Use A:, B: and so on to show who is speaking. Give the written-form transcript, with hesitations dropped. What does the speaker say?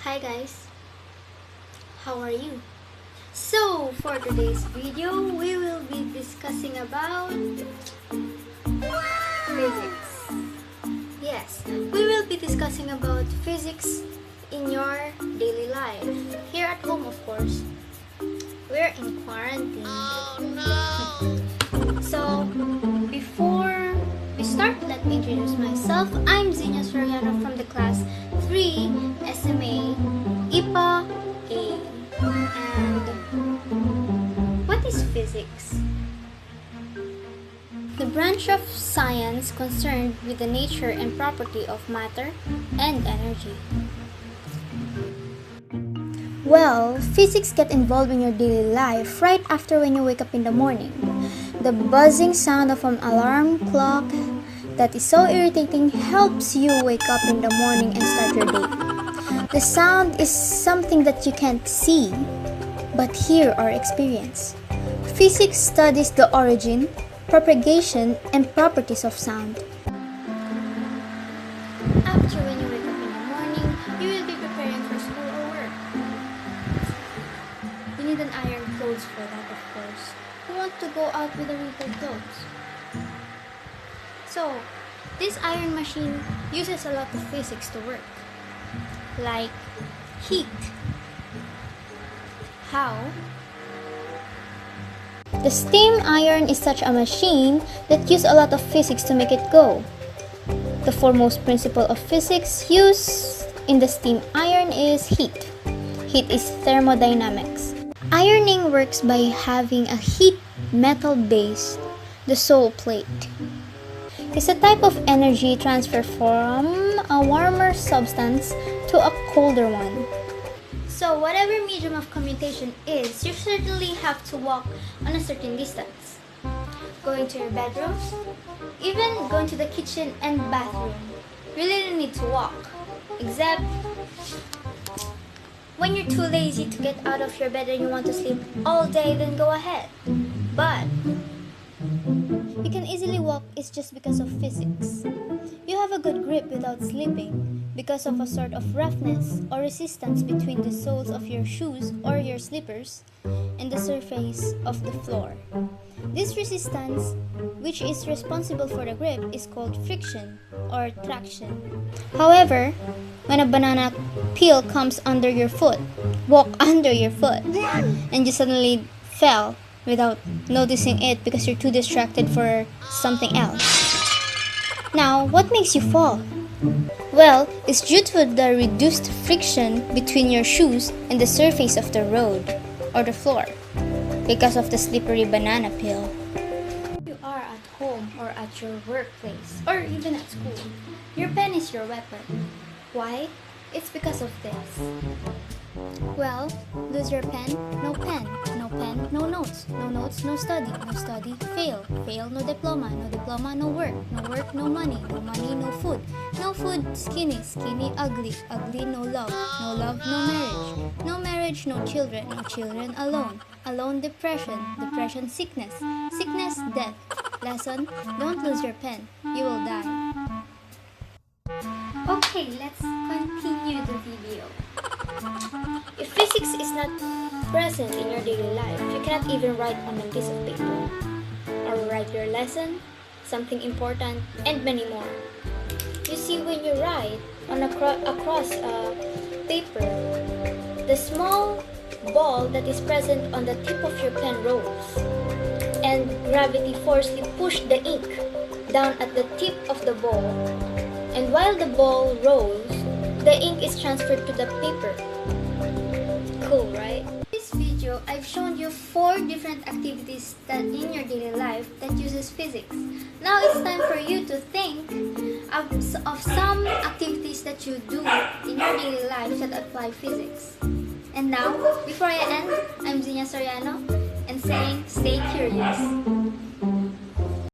A: Hi guys, how are you? So for today's video, we will be discussing about physics. Yes, we will be discussing about physics in your daily life. Here at home, of course. We're in quarantine. Oh no! So before we start, let me introduce myself. I'm Zinnia from the class 3 SMA IPA A. And what is physics? The branch of science concerned with the nature and property of matter and energy. Well, physics get involved in your daily life right after when you wake up in the morning. The buzzing sound of an alarm clock that is so irritating helps you wake up in the morning and start your day. The sound is something that you can't see, but hear or experience. Physics studies the origin, propagation, and properties of sound. After when you wake up in the morning, you will be preparing for school or work. You need an iron clothes for that, of course. You want to go out with the wrinkled clothes. So, this iron machine uses a lot of physics to work. Like heat. How? The steam iron is such a machine that uses a lot of physics to make it go. The foremost principle of physics used in the steam iron is heat. Heat is thermodynamics. Ironing works by having a heat metal base, the sole plate. It's a type of energy transfer from a warmer substance to a colder one. So whatever medium of commutation is, you certainly have to walk on a certain distance. Going to your bedroom, even going to the kitchen and bathroom, you really need to walk. Except when you're too lazy to get out of your bed and you want to sleep all day, then go ahead. But you can easily walk is just because of physics. You have a good grip without slipping because of a sort of roughness or resistance between the soles of your shoes or your slippers and the surface of the floor. This resistance, which is responsible for the grip, is called friction or traction. However, when a banana peel comes under your foot, walk under your foot, and you suddenly fell without noticing it because you're too distracted for something else. Now, what makes you fall? Well, it's due to the reduced friction between your shoes and the surface of the road or the floor because of the slippery banana peel. You are at home or at your workplace or even at school. Your pen is your weapon. Why? It's because of this. Well, lose your pen, no pen. No pen, no notes. No notes, no study. No study, fail. Fail, no diploma. No diploma, no work. No work, no money. No money, no food. No food, skinny. Skinny, ugly. Ugly, no love. No love, no marriage. No marriage, no children. No children, alone. Alone, depression. Depression, sickness. Sickness, death. Lesson, don't lose your pen. You will die. Okay, let's continue the video. If physics is not present in your daily life, you cannot even write on a piece of paper, or write your lesson, something important, and many more. You see, when you write on across a paper, the small ball that is present on the tip of your pen rolls, and gravity forcefully pushes the ink down at the tip of the ball. And while the ball rolls, the ink is transferred to the paper. Cool, right? In this video, I've shown you 4 different activities that in your daily life that uses physics. Now it's time for you to think of some activities that you do in your daily life that apply physics. And now, before I end, I'm Zinnia and saying, stay curious.